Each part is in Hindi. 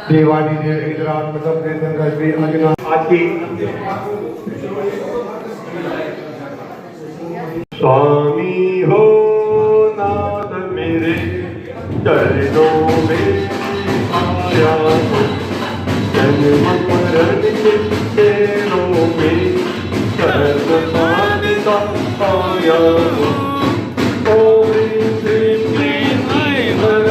देवानी देव इंद्रात्मक श्री अजना आज की स्वामी हो नाथ मेरे चरणों में आया हूँ, जन्म मरण के तेरों में शरण पाने का आया हूँ। ओम श्री श्री हर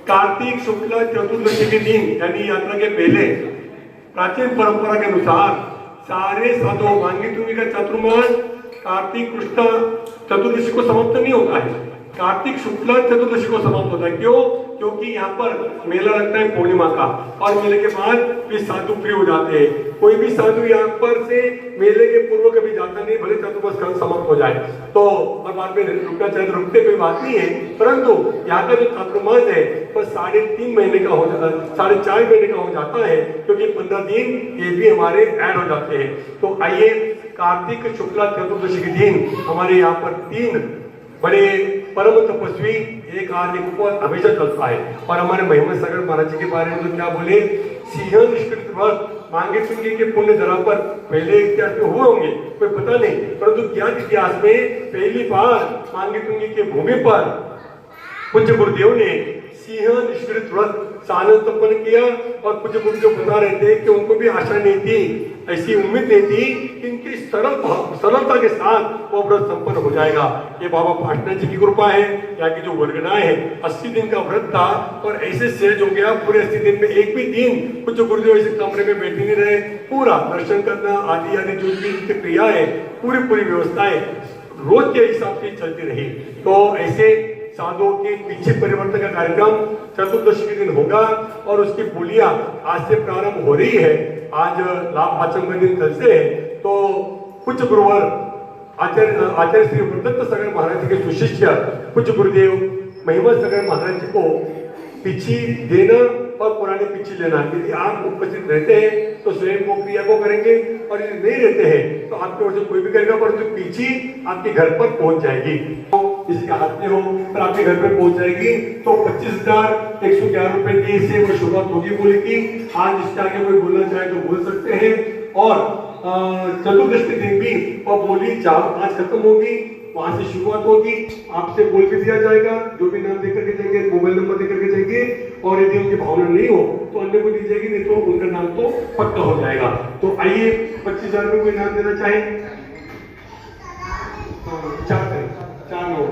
कार्तिक शुक्ल चतुर्दशी के दिन यानी यात्रा के पहले प्राचीन परंपरा के अनुसार सारे साधु मांगी तुम्ही का चातुर्मास कार्तिक कृष्ण चतुर्दशी को समाप्त नहीं होता है, कार्तिक शुक्ल चतुर्दशी को समाप्त होता है। क्यों? क्योंकि यहाँ पर मेला लगता है पूर्णिमा का और मेले के बाद भी साधु फ्री हो जाते हैं। कोई भी साधु यहाँ पर से मेले के पूर्व कभी जाता नहीं, भले चतुर्मास काल समाप्त हो जाए तो और बाद में रुकना चाहे तो रुकते कोई बात नहीं है, परंतु यहाँ का जो चातुर्मास है वो 3.5 महीने का हो जाता है, 4.5 महीने का हो जाता है, क्योंकि 15 दिन ये भी हमारे ऐड हो जाते हैं। तो आइए कार्तिक शुक्ला चतुर्दशी के दिन हमारे यहाँ पर 3 बड़े परम तपस्वी एक आदि उपवास हमेशा चलता है। और हमारे महिमा सागर महाराज जी के बारे में तो क्या बोले, सिंह निष्कृत व्रत मांगे तुंगी के पुण्य धरा पर पहले इतिहास में हुए होंगे, कोई पता नहीं, परंतु ज्ञात इतिहास में पहली बार मांगे तुंगी के भूमि पर पूज्य गुरुदेव ने सिंह निष्कृत व्रत सानंद तर्पण किया। और पूज्य गुरुदेव बता रहे थे कि उनको भी आशा नहीं थी, ऐसी उम्मीद नहीं थी कि इनकी सरलता के साथ वो व्रत संपन्न हो जाएगा। ये बाबा पाटना जी की कृपा है, यहाँ की जो वर्गनाएं है, 80 दिन का व्रत था और ऐसे सहज हो गया। पूरे 80 दिन में एक भी दिन पूज्य गुरुदेव ऐसे कमरे में बैठे नहीं रहे, पूरा दर्शन करना आदि आदि जो भी क्रिया है, पूरी व्यवस्थाएं रोज के हिसाब से चलती रही। तो ऐसे साधुओं के पीछे परिवर्तन का कार्यक्रम चतुर्दशी के दिन होगा और उसकी बोलियां आज से प्रारंभ हो रही है। आज लाभ पाचम का दिन कल से है। तो पूज्य गुरुवर आचार्य श्री वृद्धत्व सागर महाराज जी के सुशिष्य पूज्य गुरुदेव महिमा सागर महाराज जी को पीछी देना और पुराने पीछे लेना। यदि आप उपस्थित रहते हैं तो स्वयं वो क्रिया को करेंगे और यदि नहीं रहते हैं तो आपके ओर से कोई भी करेगा, परंतु पीछी आपके घर पर पहुंच जाएगी। तो किसी के हाथ में हो पर आपके घर पर पहुंच जाएगी। तो 25,111 रुपए की से वो शुरुआत होगी बोली की। आज इसके आगे कोई बोलना चाहे तो बोल सकते हैं। और चतुर्दशी दिन भी और बोली आज खत्म होगी, वहां से शुरुआत होगी। आपसे बोल के दिया जाएगा, जो भी नाम देकर के जाएंगे, मोबाइल नंबर देकर के जाएंगे। और यदि उनकी भावना नहीं हो तो अन्य को दी जाएगी, नहीं तो उनका नाम तो पक्का हो जाएगा। तो आइए 25,000 में कोई नाम देना चाहे? चार लोग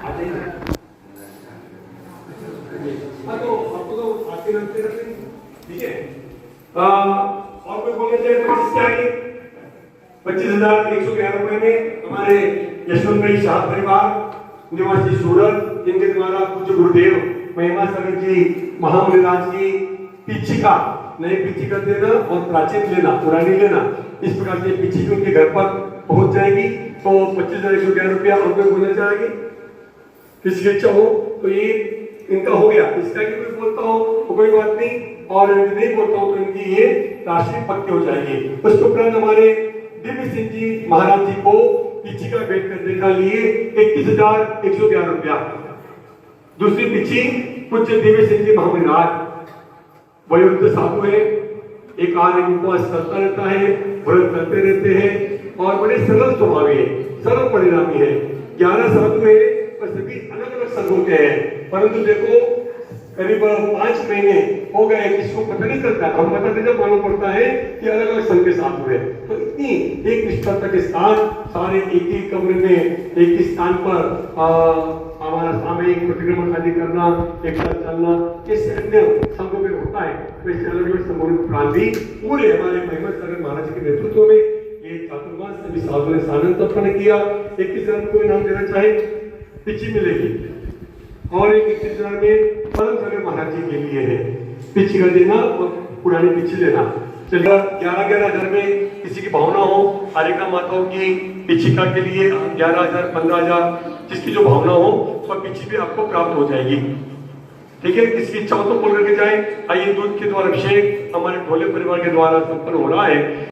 आ जाइए। तो आपको तो आते रहते ठीक है। और कोई बोलना चाहे 25 के आगे? 25,111 रुपए में हमारे यशवंत भाई शाह परिवार निवासी सूरत, जिनके द्वारा पूज्य गुरुदेव महिमा सागर जी महामुनिराज की पिछिका, नई पिछिका देना और प्राचीन लेना, पुरानी लेना, इस प्रकार से पिछिका उनके घर पर पहुंच जाएगी। तो 25,111 रुपया। और कोई बोलना चाहेगी? किसी की इच्छा हो तो ये इनका हो गया। इसका कि कोई बोलता हो तो कोई बात नहीं, और नहीं बोलता हो तो इनकी ये राशि पक्की हो जाएगी। उसके उपरांत हमारे दिव्य सिंह जी महाराज जी को पिछी का भेंट करने का लिए 31,111 रुपया। दूसरी पिछी पूज्य दिव्य सिंह जी महाराज वयोवृद्ध साधु है, एक उपवास करता रहता है, व्रत करते रहते हैं और बड़े सरल स्वभावी है, सरल परिणामी है। 11 साधु है और सभी अलग अलग संघों के हैं, परंतु देखो करीब 5 महीने हो गए, किसको पता नहीं चलता। हम बताते जब मालूम पड़ता है कि अलग अलग संघ के साथ हुए। तो इतनी एक निष्ठता के साथ सारे एक ही कमरे में एक ही स्थान पर हमारा सामूहिक प्रतिक्रमण आदि करना, एक साथ चलना, ये अन्य संघों में होता है। वैसे अलग अलग संघों में प्रांति पूरे हमारे महिमा सागर महाराज के नेतृत्व में ये चातुर्मास सभी साधुओं ने सानंद तर्पण किया। 21,000 कोई नाम देना चाहे? पिछी मिलेगी। और एक 21,000 में परम सागर महाराज जी के लिए है, पिछी का देना और पुरानी पिछी लेना। चलिए 11,000 में किसी की भावना हो, हारिका माताओं की पिछिका के लिए 11,000, 15,000, जिसकी जो भावना हो तो पिछी भी आपको प्राप्त हो जाएगी। ठीक है, किसकी इच्छा हो तो बोल करके जाए। आइए दूध के द्वारा अभिषेक हमारे ढोले परिवार के द्वारा संपन्न हो रहा है।